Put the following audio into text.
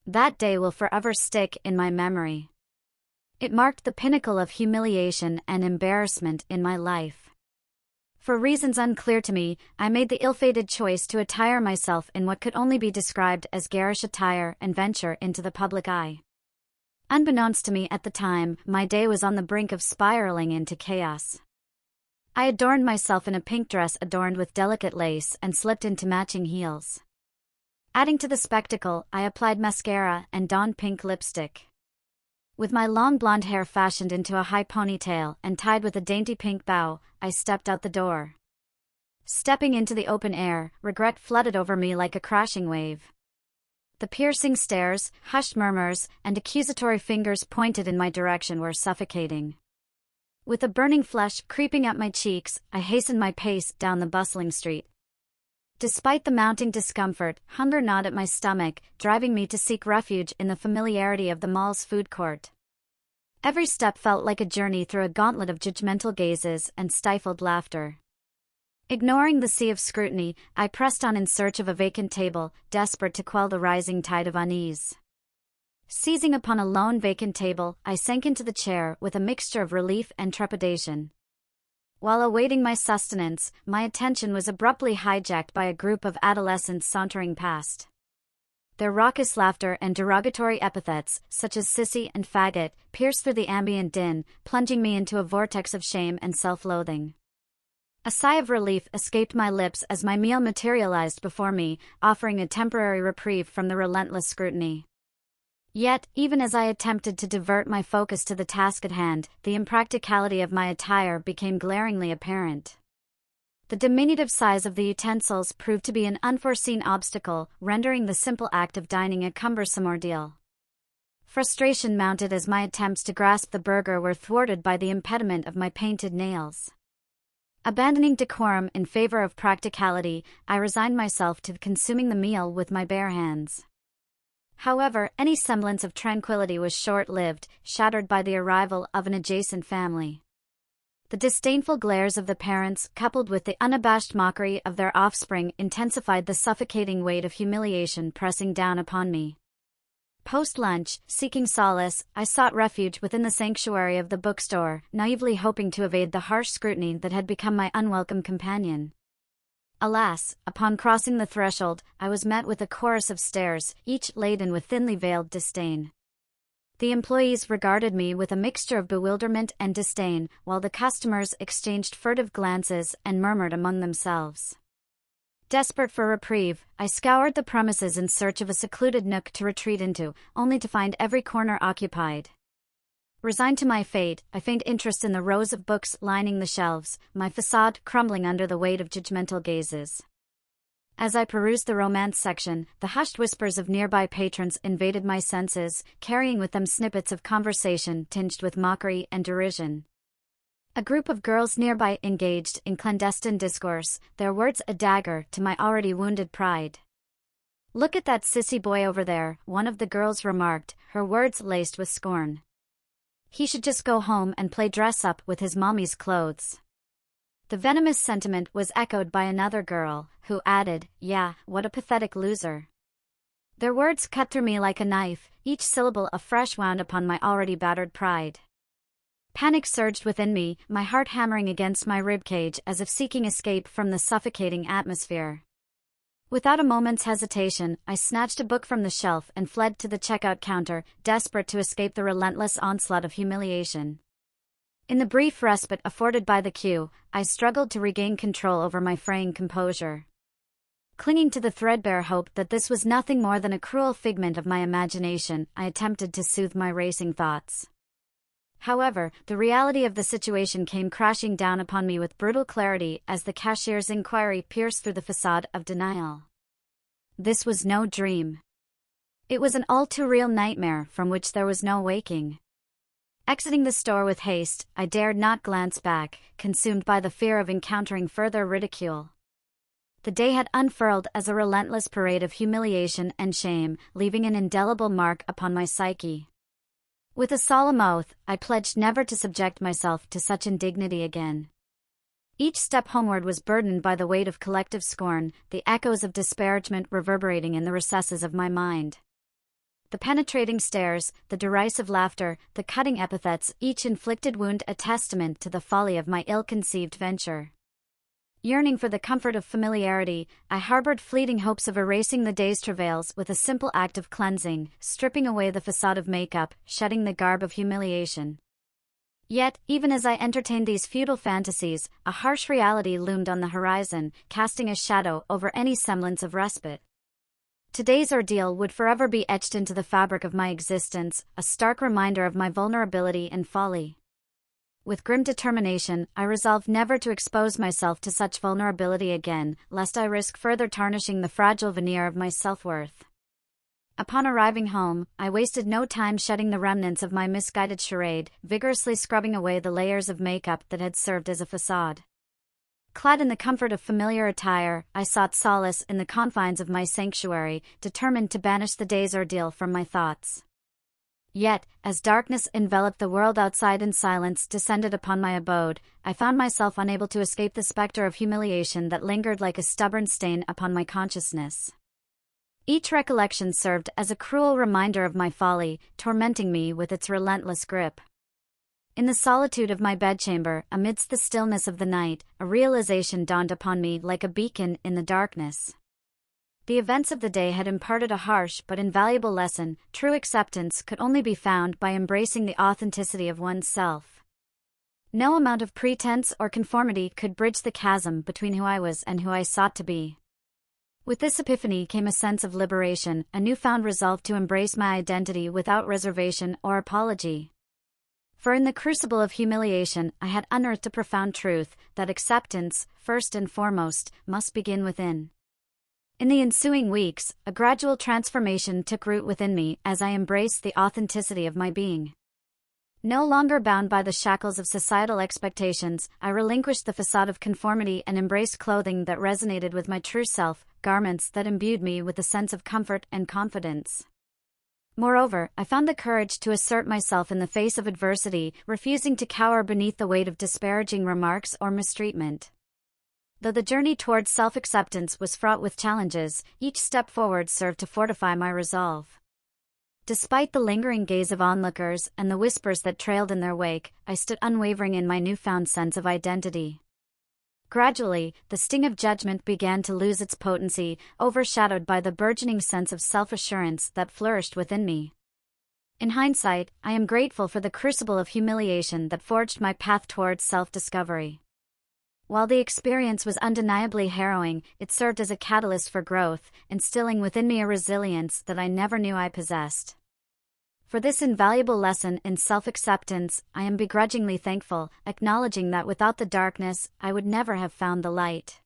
That day will forever stick in my memory. It marked the pinnacle of humiliation and embarrassment in my life. For reasons unclear to me, I made the ill-fated choice to attire myself in what could only be described as garish attire and venture into the public eye. Unbeknownst to me at the time, my day was on the brink of spiraling into chaos. I adorned myself in a pink dress adorned with delicate lace and slipped into matching heels. Adding to the spectacle, I applied mascara and donned pink lipstick. With my long blonde hair fashioned into a high ponytail and tied with a dainty pink bow, I stepped out the door. Stepping into the open air, regret flooded over me like a crashing wave. The piercing stares, hushed murmurs, and accusatory fingers pointed in my direction were suffocating. With a burning flush creeping up my cheeks, I hastened my pace down the bustling street. Despite the mounting discomfort, hunger gnawed at my stomach, driving me to seek refuge in the familiarity of the mall's food court. Every step felt like a journey through a gauntlet of judgmental gazes and stifled laughter. Ignoring the sea of scrutiny, I pressed on in search of a vacant table, desperate to quell the rising tide of unease. Seizing upon a lone vacant table, I sank into the chair with a mixture of relief and trepidation. While awaiting my sustenance, my attention was abruptly hijacked by a group of adolescents sauntering past. Their raucous laughter and derogatory epithets, such as sissy and faggot, pierced through the ambient din, plunging me into a vortex of shame and self-loathing. A sigh of relief escaped my lips as my meal materialized before me, offering a temporary reprieve from the relentless scrutiny. Yet, even as I attempted to divert my focus to the task at hand, the impracticality of my attire became glaringly apparent. The diminutive size of the utensils proved to be an unforeseen obstacle, rendering the simple act of dining a cumbersome ordeal. Frustration mounted as my attempts to grasp the burger were thwarted by the impediment of my painted nails. Abandoning decorum in favor of practicality, I resigned myself to consuming the meal with my bare hands. However, any semblance of tranquility was short-lived, shattered by the arrival of an adjacent family. The disdainful glares of the parents, coupled with the unabashed mockery of their offspring, intensified the suffocating weight of humiliation pressing down upon me. Post-lunch, seeking solace, I sought refuge within the sanctuary of the bookstore, naively hoping to evade the harsh scrutiny that had become my unwelcome companion. Alas, upon crossing the threshold, I was met with a chorus of stares, each laden with thinly veiled disdain. The employees regarded me with a mixture of bewilderment and disdain, while the customers exchanged furtive glances and murmured among themselves. Desperate for reprieve, I scoured the premises in search of a secluded nook to retreat into, only to find every corner occupied. Resigned to my fate, I feigned interest in the rows of books lining the shelves, my facade crumbling under the weight of judgmental gazes. As I perused the romance section, the hushed whispers of nearby patrons invaded my senses, carrying with them snippets of conversation tinged with mockery and derision. A group of girls nearby engaged in clandestine discourse, their words a dagger to my already wounded pride. "Look at that sissy boy over there," one of the girls remarked, her words laced with scorn. "He should just go home and play dress-up with his mommy's clothes." The venomous sentiment was echoed by another girl, who added, "Yeah, what a pathetic loser." Their words cut through me like a knife, each syllable a fresh wound upon my already battered pride. Panic surged within me, my heart hammering against my ribcage as if seeking escape from the suffocating atmosphere. Without a moment's hesitation, I snatched a book from the shelf and fled to the checkout counter, desperate to escape the relentless onslaught of humiliation. In the brief respite afforded by the queue, I struggled to regain control over my fraying composure. Clinging to the threadbare hope that this was nothing more than a cruel figment of my imagination, I attempted to soothe my racing thoughts. However, the reality of the situation came crashing down upon me with brutal clarity as the cashier's inquiry pierced through the facade of denial. This was no dream. It was an all-too-real nightmare from which there was no waking. Exiting the store with haste, I dared not glance back, consumed by the fear of encountering further ridicule. The day had unfurled as a relentless parade of humiliation and shame, leaving an indelible mark upon my psyche. With a solemn oath, I pledged never to subject myself to such indignity again. Each step homeward was burdened by the weight of collective scorn, the echoes of disparagement reverberating in the recesses of my mind. The penetrating stares, the derisive laughter, the cutting epithets, each inflicted wound a testament to the folly of my ill-conceived venture. Yearning for the comfort of familiarity, I harbored fleeting hopes of erasing the day's travails with a simple act of cleansing, stripping away the facade of makeup, shedding the garb of humiliation. Yet, even as I entertained these futile fantasies, a harsh reality loomed on the horizon, casting a shadow over any semblance of respite. Today's ordeal would forever be etched into the fabric of my existence, a stark reminder of my vulnerability and folly. With grim determination, I resolved never to expose myself to such vulnerability again, lest I risk further tarnishing the fragile veneer of my self-worth. Upon arriving home, I wasted no time shedding the remnants of my misguided charade, vigorously scrubbing away the layers of makeup that had served as a facade. Clad in the comfort of familiar attire, I sought solace in the confines of my sanctuary, determined to banish the day's ordeal from my thoughts. Yet, as darkness enveloped the world outside and silence descended upon my abode, I found myself unable to escape the specter of humiliation that lingered like a stubborn stain upon my consciousness. Each recollection served as a cruel reminder of my folly, tormenting me with its relentless grip. In the solitude of my bedchamber, amidst the stillness of the night, a realization dawned upon me like a beacon in the darkness. The events of the day had imparted a harsh but invaluable lesson. True acceptance could only be found by embracing the authenticity of one's self. No amount of pretense or conformity could bridge the chasm between who I was and who I sought to be. With this epiphany came a sense of liberation, a newfound resolve to embrace my identity without reservation or apology. For in the crucible of humiliation, I had unearthed a profound truth, that acceptance, first and foremost, must begin within. In the ensuing weeks, a gradual transformation took root within me as I embraced the authenticity of my being. No longer bound by the shackles of societal expectations, I relinquished the facade of conformity and embraced clothing that resonated with my true self, garments that imbued me with a sense of comfort and confidence. Moreover, I found the courage to assert myself in the face of adversity, refusing to cower beneath the weight of disparaging remarks or mistreatment. Though the journey towards self-acceptance was fraught with challenges, each step forward served to fortify my resolve. Despite the lingering gaze of onlookers and the whispers that trailed in their wake, I stood unwavering in my newfound sense of identity. Gradually, the sting of judgment began to lose its potency, overshadowed by the burgeoning sense of self-assurance that flourished within me. In hindsight, I am grateful for the crucible of humiliation that forged my path towards self-discovery. While the experience was undeniably harrowing, it served as a catalyst for growth, instilling within me a resilience that I never knew I possessed. For this invaluable lesson in self-acceptance, I am begrudgingly thankful, acknowledging that without the darkness, I would never have found the light.